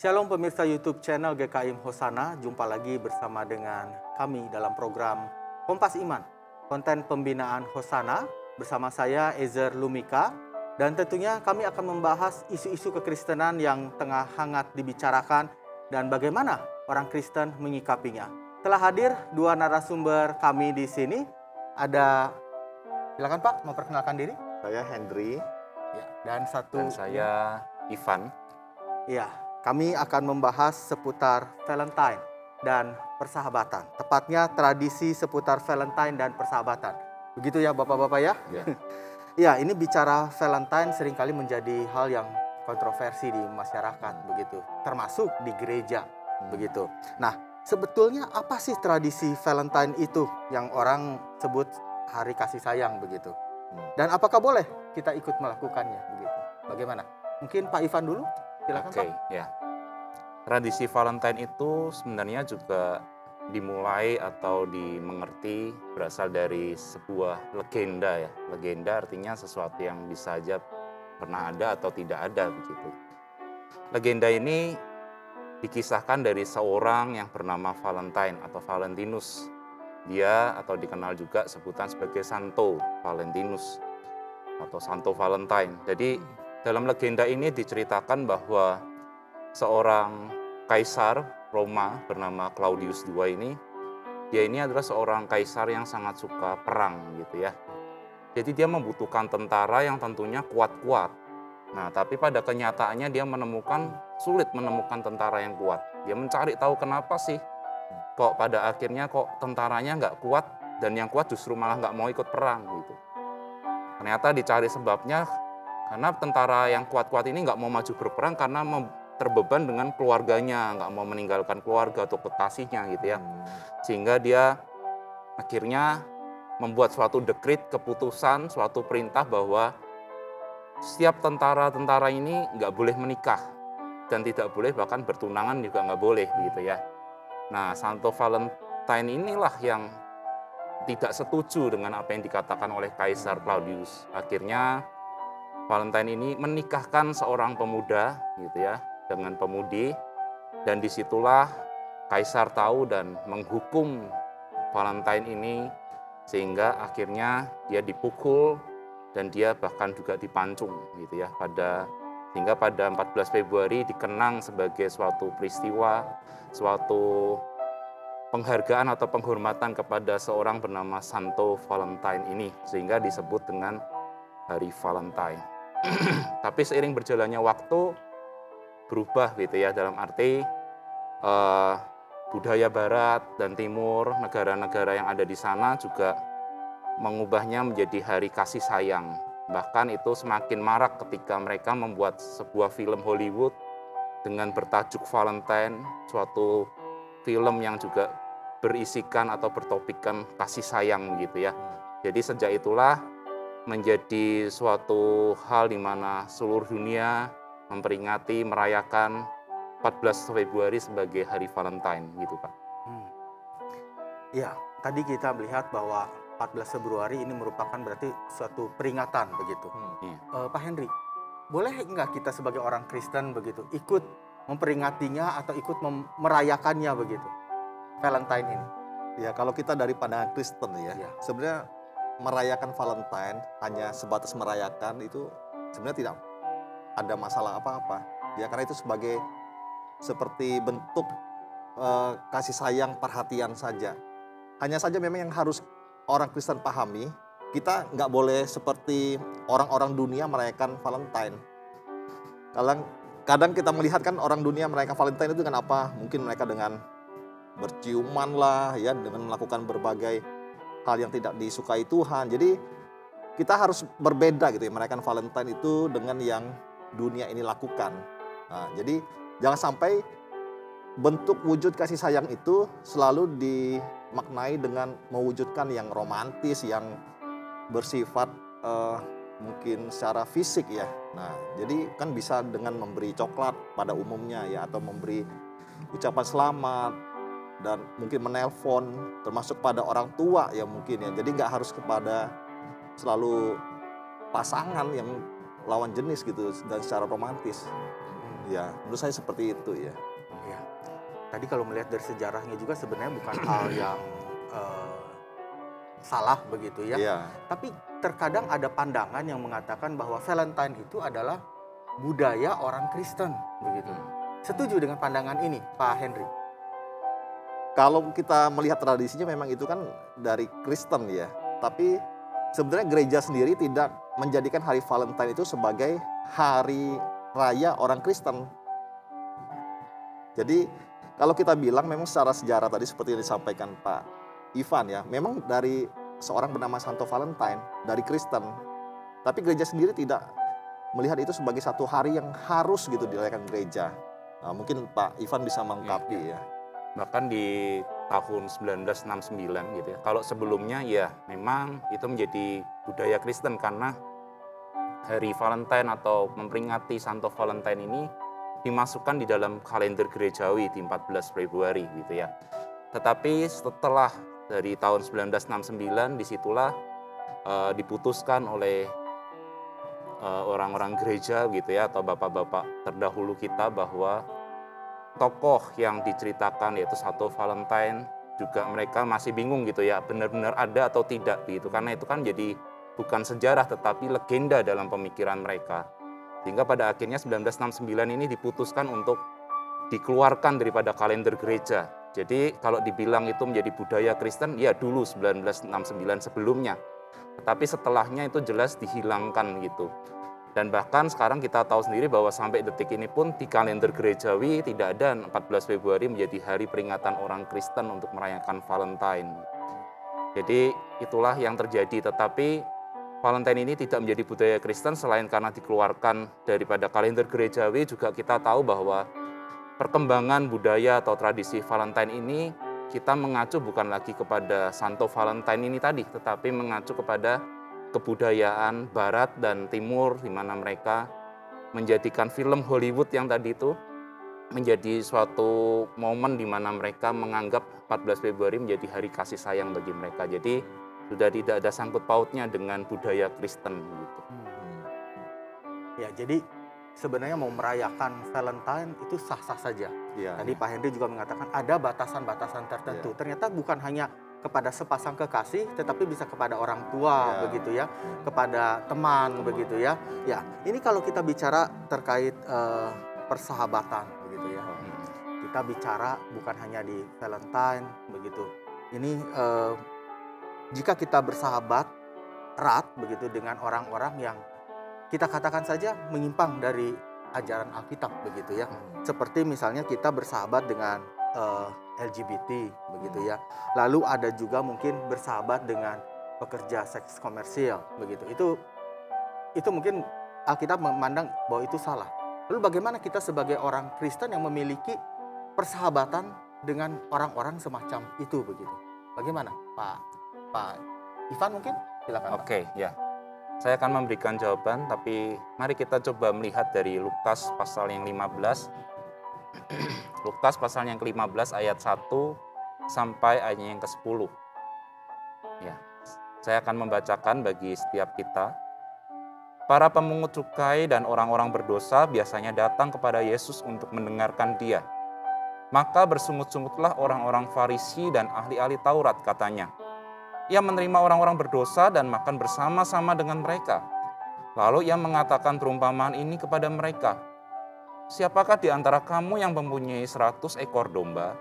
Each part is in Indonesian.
Shalom pemirsa YouTube channel GKIM Hosana, jumpa lagi bersama dengan kami dalam program Kompas Iman, konten pembinaan Hosana bersama saya Ezer Lumika, dan tentunya kami akan membahas isu-isu kekristenan yang tengah hangat dibicarakan dan bagaimana orang Kristen menyikapinya. Telah hadir dua narasumber kami di sini. Silakan Pak, memperkenalkan diri. Saya Hendry. Ya, dan saya Ivan. Ya, kami akan membahas seputar Valentine dan persahabatan. Tepatnya tradisi seputar Valentine dan persahabatan. Begitu ya Bapak-Bapak ya? Ya. Ya, ini bicara Valentine seringkali menjadi hal yang kontroversi di masyarakat begitu, termasuk di gereja begitu. Nah, sebetulnya apa sih tradisi Valentine itu yang orang sebut hari kasih sayang begitu? Dan apakah boleh kita ikut melakukannya begitu? Bagaimana? Mungkin Pak Ivan dulu, silakan Oke, Pak. ya. Tradisi Valentine itu sebenarnya juga dimulai atau dimengerti berasal dari sebuah legenda ya. Legenda artinya sesuatu yang bisa saja pernah ada atau tidak ada begitu. Legenda ini dikisahkan dari seorang yang bernama Valentine atau Valentinus. Dia atau dikenal juga sebutan sebagai Santo Valentinus atau Santo Valentine. Jadi dalam legenda ini diceritakan bahwa seorang kaisar Roma bernama Claudius II dia ini adalah seorang kaisar yang sangat suka perang gitu ya. Jadi dia membutuhkan tentara yang tentunya kuat-kuat. Nah, tapi pada kenyataannya dia sulit menemukan tentara yang kuat. Dia mencari tahu kenapa sih kok pada akhirnya kok tentaranya nggak kuat dan yang kuat justru malah nggak mau ikut perang gitu. Ternyata dicari sebabnya karena tentara yang kuat-kuat ini nggak mau maju berperang karena terbeban dengan keluarganya, nggak mau meninggalkan keluarga atau kekasihnya gitu ya. Sehingga dia akhirnya membuat suatu dekrit, keputusan, suatu perintah bahwa setiap tentara-tentara ini nggak boleh menikah dan tidak boleh bahkan bertunangan juga nggak boleh gitu ya. Nah, Santo Valentine inilah yang tidak setuju dengan apa yang dikatakan oleh Kaisar Claudius. Akhirnya Valentine ini menikahkan seorang pemuda gitu ya dengan pemudi, dan disitulah Kaisar tahu dan menghukum Valentine ini sehingga akhirnya dia dipukul dan dia bahkan juga dipancung gitu ya sehingga pada 14 Februari dikenang sebagai suatu peristiwa, suatu penghargaan atau penghormatan kepada seorang bernama Santo Valentine ini sehingga disebut dengan Hari Valentine. Tapi seiring berjalannya waktu berubah gitu ya, dalam arti budaya Barat dan Timur, negara-negara yang ada di sana juga mengubahnya menjadi hari kasih sayang. Bahkan itu semakin marak ketika mereka membuat sebuah film Hollywood dengan bertajuk Valentine, suatu film yang juga berisikan atau bertopikkan kasih sayang gitu ya. Jadi sejak itulah menjadi suatu hal di mana seluruh dunia memperingati, merayakan 14 Februari sebagai Hari Valentine gitu Pak. Ya, tadi kita melihat bahwa 14 Februari ini merupakan berarti suatu peringatan begitu. Pak Henry, boleh nggak kita sebagai orang Kristen begitu ikut memperingatinya atau ikut merayakannya begitu, Valentine ini? Ya, kalau kita dari pandangan Kristen ya, sebenarnya merayakan Valentine hanya sebatas merayakan itu sebenarnya tidak ada masalah apa-apa. Ya, karena itu seperti bentuk kasih sayang, perhatian saja. Hanya saja memang yang harus orang Kristen pahami, kita nggak boleh seperti orang-orang dunia merayakan Valentine. Kadang kita melihat kan orang dunia merayakan Valentine itu dengan apa? Mungkin mereka dengan berciuman lah, ya, dengan melakukan berbagai hal yang tidak disukai Tuhan. Jadi kita harus berbeda gitu ya, merayakan Valentine itu dengan yang dunia ini lakukan. Nah, jadi jangan sampai bentuk wujud kasih sayang itu selalu dimaknai dengan mewujudkan yang romantis, yang bersifat mungkin secara fisik ya. Nah, jadi kan bisa dengan memberi coklat pada umumnya ya, atau memberi ucapan selamat dan mungkin menelpon, termasuk pada orang tua ya mungkin ya. Jadi nggak harus kepada selalu pasangan yang lawan jenis gitu dan secara romantis. Ya, menurut saya seperti itu ya. Ya. Tadi kalau melihat dari sejarahnya juga sebenarnya bukan hal yang salah begitu ya. Iya. Tapi terkadang ada pandangan yang mengatakan bahwa Valentine itu adalah budaya orang Kristen begitu. Setuju dengan pandangan ini, Pak Henry? Kalau kita melihat tradisinya memang itu kan dari Kristen ya. Tapi sebenarnya gereja sendiri tidak menjadikan hari Valentine itu sebagai hari raya orang Kristen. Jadi kalau kita bilang memang secara sejarah tadi seperti yang disampaikan Pak Ivan ya, memang dari seorang bernama Santo Valentine dari Kristen. Tapi gereja sendiri tidak melihat itu sebagai satu hari yang harus gitu dirayakan gereja. Nah, mungkin Pak Ivan bisa mengungkapi ya. Bahkan di tahun 1969 gitu ya. Kalau sebelumnya ya memang itu menjadi budaya Kristen karena hari Valentine atau memperingati Santo Valentine ini dimasukkan di dalam kalender gerejawi di 14 Februari gitu ya. Tetapi setelah dari tahun 1969 disitulah diputuskan oleh orang-orang gereja gitu ya atau bapak-bapak terdahulu kita bahwa tokoh yang diceritakan yaitu Santo Valentine juga mereka masih bingung gitu ya benar-benar ada atau tidak gitu karena itu kan jadi bukan sejarah tetapi legenda dalam pemikiran mereka. Sehingga pada akhirnya 1969 ini diputuskan untuk dikeluarkan daripada kalender gereja. Jadi kalau dibilang itu menjadi budaya Kristen, ya dulu 1969 sebelumnya. Tetapi setelahnya itu jelas dihilangkan gitu. Dan bahkan sekarang kita tahu sendiri bahwa sampai detik ini pun di kalender gerejawi tidak ada 14 Februari menjadi hari peringatan orang Kristen untuk merayakan Valentine. Jadi itulah yang terjadi, tetapi Valentine ini tidak menjadi budaya Kristen selain karena dikeluarkan daripada kalender gerejawi, juga kita tahu bahwa perkembangan budaya atau tradisi Valentine ini kita mengacu bukan lagi kepada Santo Valentine ini tadi, tetapi mengacu kepada kebudayaan Barat dan Timur di mana mereka menjadikan film Hollywood yang tadi itu menjadi suatu momen di mana mereka menganggap 14 Februari menjadi hari kasih sayang bagi mereka. Jadi sudah tidak ada sangkut pautnya dengan budaya Kristen gitu. Ya, jadi sebenarnya mau merayakan Valentine itu sah-sah saja. Iya. Tadi Pak Henry juga mengatakan ada batasan-batasan tertentu. Ternyata bukan hanya kepada sepasang kekasih, tetapi bisa kepada orang tua begitu ya, kepada teman begitu ya. Ya, ini kalau kita bicara terkait persahabatan begitu ya. Kita bicara bukan hanya di Valentine begitu. Ini jika kita bersahabat erat begitu dengan orang-orang yang kita katakan saja menyimpang dari ajaran Alkitab begitu ya. Seperti misalnya kita bersahabat dengan LGBT begitu ya. Lalu ada juga mungkin bersahabat dengan pekerja seks komersial begitu. Itu mungkin Alkitab memandang bahwa itu salah. Lalu bagaimana kita sebagai orang Kristen yang memiliki persahabatan dengan orang-orang semacam itu begitu? Bagaimana Pak Ivan mungkin? Silakan. Oke, ya. Saya akan memberikan jawaban, tapi mari kita coba melihat dari Lukas pasal yang 15. Lukas pasal yang ke-15 ayat 1 sampai ayat yang ke-10. Ya, saya akan membacakan bagi setiap kita. Para pemungut cukai dan orang-orang berdosa biasanya datang kepada Yesus untuk mendengarkan Dia. Maka bersungut-sungutlah orang-orang Farisi dan ahli-ahli Taurat, katanya. Ia menerima orang-orang berdosa dan makan bersama-sama dengan mereka. Lalu ia mengatakan perumpamaan ini kepada mereka. Siapakah di antara kamu yang mempunyai 100 ekor domba,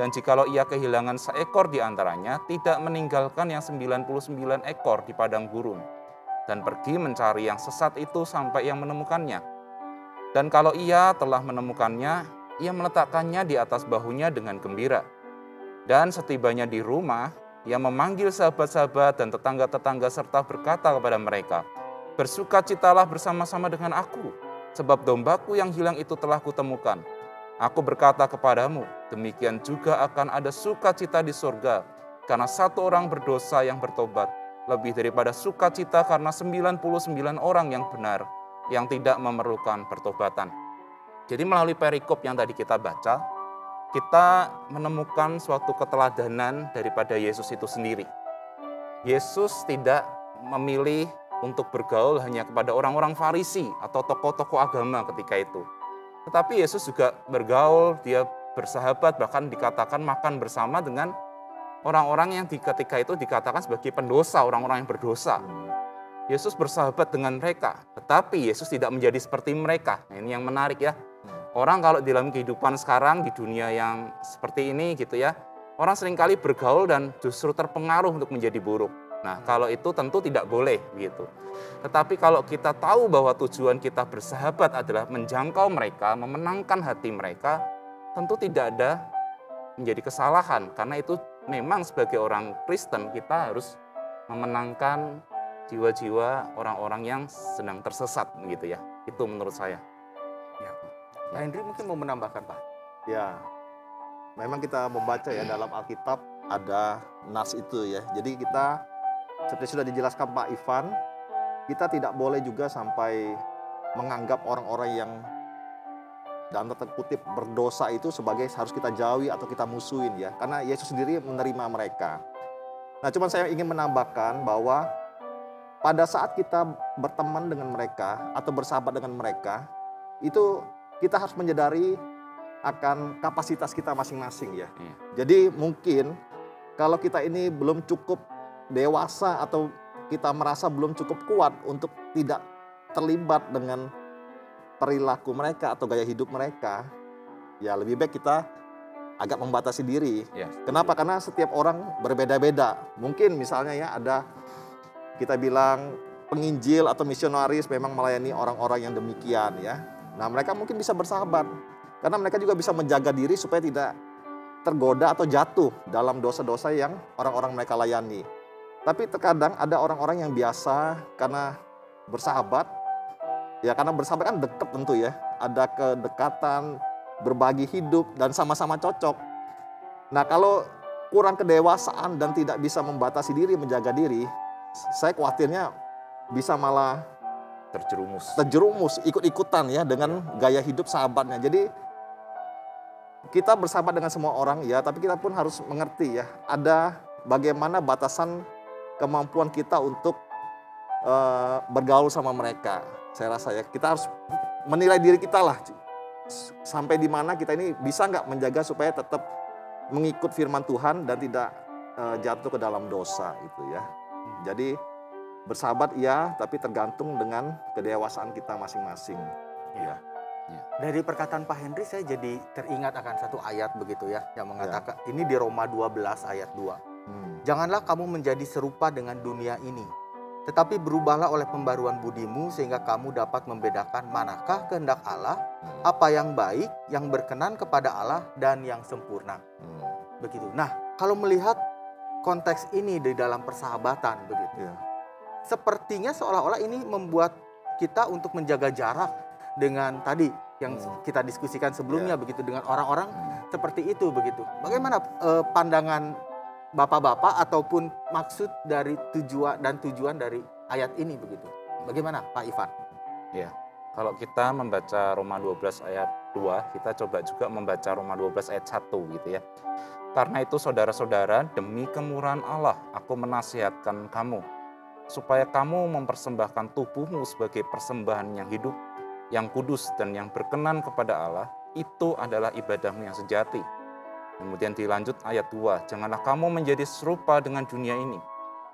dan jikalau ia kehilangan seekor di antaranya, tidak meninggalkan yang 99 ekor di padang gurun, dan pergi mencari yang sesat itu sampai ia menemukannya. Dan kalau ia telah menemukannya, ia meletakkannya di atas bahunya dengan gembira. Dan setibanya di rumah, ia memanggil sahabat-sahabat dan tetangga-tetangga serta berkata kepada mereka, "Bersukacitalah bersama-sama dengan aku, sebab dombaku yang hilang itu telah kutemukan. Aku berkata kepadamu, demikian juga akan ada sukacita di surga, karena satu orang berdosa yang bertobat, lebih daripada sukacita karena 99 orang yang benar, yang tidak memerlukan pertobatan." Jadi melalui perikop yang tadi kita baca, kita menemukan suatu keteladanan daripada Yesus itu sendiri. Yesus tidak memilih untuk bergaul hanya kepada orang-orang Farisi atau tokoh-tokoh agama ketika itu. Tetapi Yesus juga bergaul, dia bersahabat, bahkan dikatakan makan bersama dengan orang-orang yang ketika itu dikatakan sebagai pendosa, orang-orang yang berdosa. Yesus bersahabat dengan mereka, tetapi Yesus tidak menjadi seperti mereka. Nah, ini yang menarik ya. Orang kalau dalam kehidupan sekarang di dunia yang seperti ini gitu ya, orang seringkali bergaul dan justru terpengaruh untuk menjadi buruk. Nah, kalau itu tentu tidak boleh gitu. Tetapi kalau kita tahu bahwa tujuan kita bersahabat adalah menjangkau mereka, memenangkan hati mereka, tentu tidak ada menjadi kesalahan. Karena itu memang sebagai orang Kristen kita harus memenangkan jiwa-jiwa orang-orang yang sedang tersesat gitu ya. Itu menurut saya. Ya. Pak Hendri mungkin mau menambahkan, Pak? Ya, memang kita membaca ya dalam Alkitab ada nas itu ya. Jadi kita seperti sudah dijelaskan Pak Ivan, kita tidak boleh juga sampai menganggap orang-orang yang dalam tanda kutip berdosa itu sebagai harus kita jauhi atau kita musuhin ya. Karena Yesus sendiri menerima mereka. Nah, cuman saya ingin menambahkan bahwa pada saat kita berteman dengan mereka atau bersahabat dengan mereka, itu kita harus menyadari akan kapasitas kita masing-masing ya. Jadi mungkin kalau kita ini belum cukup dewasa atau kita merasa belum cukup kuat untuk tidak terlibat dengan perilaku mereka atau gaya hidup mereka, ya lebih baik kita agak membatasi diri. Ya. Kenapa? Karena setiap orang berbeda-beda. Mungkin misalnya ya ada kita bilang penginjil atau misionaris memang melayani orang-orang yang demikian ya. Nah, mereka mungkin bisa bersahabat karena mereka juga bisa menjaga diri supaya tidak tergoda atau jatuh dalam dosa-dosa yang orang-orang mereka layani. Tapi terkadang ada orang-orang yang biasa karena bersahabat, ya karena bersahabat kan dekat tentu ya. Ada kedekatan, berbagi hidup dan sama-sama cocok. Nah, kalau kurang kedewasaan dan tidak bisa membatasi diri, menjaga diri, saya khawatirnya bisa malah terjerumus ikut-ikutan ya dengan gaya hidup sahabatnya. Jadi kita bersahabat dengan semua orang ya, tapi kita pun harus mengerti ya, ada bagaimana batasan kemampuan kita untuk bergaul sama mereka. Saya rasa ya, kita harus menilai diri kita lah, sampai di mana kita ini bisa nggak menjaga supaya tetap mengikut firman Tuhan dan tidak jatuh ke dalam dosa gitu ya. Jadi bersahabat iya, tapi tergantung dengan kedewasaan kita masing-masing. Ya. Dari perkataan Pak Hendri saya jadi teringat akan satu ayat begitu ya, yang mengatakan ini di Roma 12 ayat 2. Janganlah kamu menjadi serupa dengan dunia ini, tetapi berubahlah oleh pembaruan budimu sehingga kamu dapat membedakan manakah kehendak Allah, apa yang baik, yang berkenan kepada Allah dan yang sempurna. Begitu. Nah, kalau melihat konteks ini di dalam persahabatan begitu. Sepertinya seolah-olah ini membuat kita untuk menjaga jarak dengan tadi yang kita diskusikan sebelumnya begitu, dengan orang-orang seperti itu begitu. Bagaimana pandangan Bapak-bapak ataupun maksud dari tujuan dari ayat ini begitu? Bagaimana Pak Ivan? Ya. Kalau kita membaca Roma 12 ayat 2, kita coba juga membaca Roma 12 ayat 1 gitu ya. Karena itu saudara-saudara, demi kemurahan Allah, aku menasihatkan kamu, supaya kamu mempersembahkan tubuhmu sebagai persembahan yang hidup, yang kudus dan yang berkenan kepada Allah, itu adalah ibadahmu yang sejati. Kemudian dilanjut ayat 2, janganlah kamu menjadi serupa dengan dunia ini,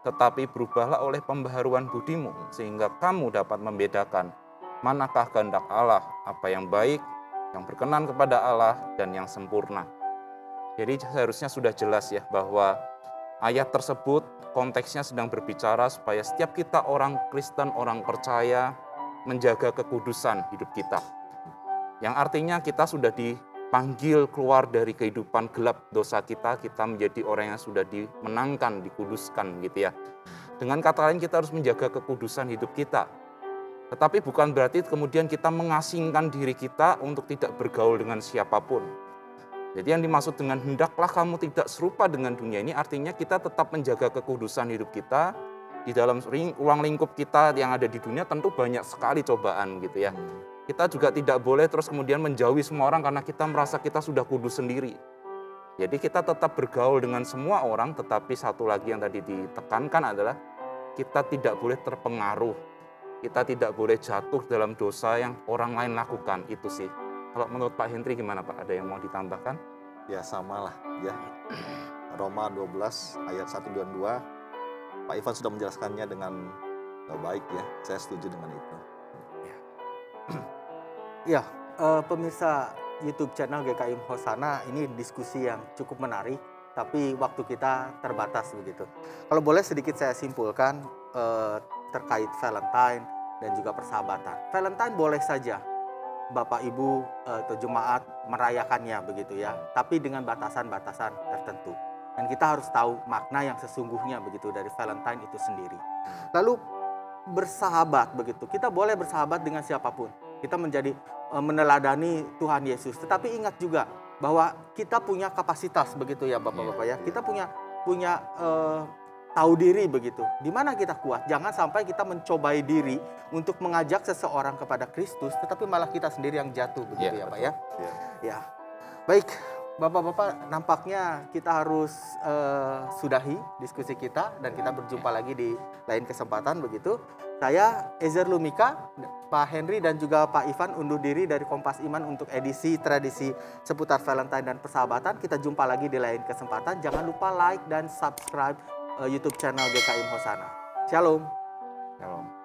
tetapi berubahlah oleh pembaharuan budimu, sehingga kamu dapat membedakan manakah kehendak Allah, apa yang baik, yang berkenan kepada Allah, dan yang sempurna. Jadi seharusnya sudah jelas ya bahwa ayat tersebut konteksnya sedang berbicara supaya setiap kita orang Kristen, orang percaya, menjaga kekudusan hidup kita. Yang artinya kita sudah dipanggil keluar dari kehidupan gelap dosa kita menjadi orang yang sudah dimenangkan, dikuduskan gitu ya. Dengan kata lain kita harus menjaga kekudusan hidup kita. Tetapi bukan berarti kemudian kita mengasingkan diri kita untuk tidak bergaul dengan siapapun. Jadi yang dimaksud dengan hendaklah kamu tidak serupa dengan dunia ini artinya kita tetap menjaga kekudusan hidup kita. Di dalam ruang lingkup kita yang ada di dunia tentu banyak sekali cobaan gitu ya. Kita juga tidak boleh terus kemudian menjauhi semua orang karena kita merasa kita sudah kudus sendiri. Jadi kita tetap bergaul dengan semua orang, tetapi satu lagi yang tadi ditekankan adalah kita tidak boleh terpengaruh. Kita tidak boleh jatuh dalam dosa yang orang lain lakukan, itu sih. Kalau menurut Pak Henry gimana Pak? Ada yang mau ditambahkan? Ya sama lah ya. Roma 12 ayat 1 dan 2. Pak Ivan sudah menjelaskannya dengan baik ya. Saya setuju dengan itu. Ya, pemirsa YouTube channel GKI Hosana, ini diskusi yang cukup menarik, tapi waktu kita terbatas begitu. Kalau boleh sedikit saya simpulkan terkait Valentine dan juga persahabatan. Valentine boleh saja Bapak Ibu atau jemaat merayakannya begitu ya, tapi dengan batasan-batasan tertentu. Dan kita harus tahu makna yang sesungguhnya begitu dari Valentine itu sendiri. Lalu bersahabat begitu, kita boleh bersahabat dengan siapapun. Kita menjadi meneladani Tuhan Yesus, tetapi ingat juga bahwa kita punya kapasitas begitu ya Bapak-bapak ya. Kita punya tahu diri begitu. Di mana kita kuat? Jangan sampai kita mencobai diri untuk mengajak seseorang kepada Kristus, tetapi malah kita sendiri yang jatuh begitu ya Pak ya. Ya. Baik, Bapak-bapak, nampaknya kita harus sudahi diskusi kita dan kita berjumpa lagi di lain kesempatan begitu. Saya Ezer Lumika, Pak Henry dan juga Pak Ivan undur diri dari Kompas Iman untuk edisi tradisi seputar Valentine dan persahabatan. Kita jumpa lagi di lain kesempatan. Jangan lupa like dan subscribe YouTube channel GKI Hosana. Shalom. Shalom.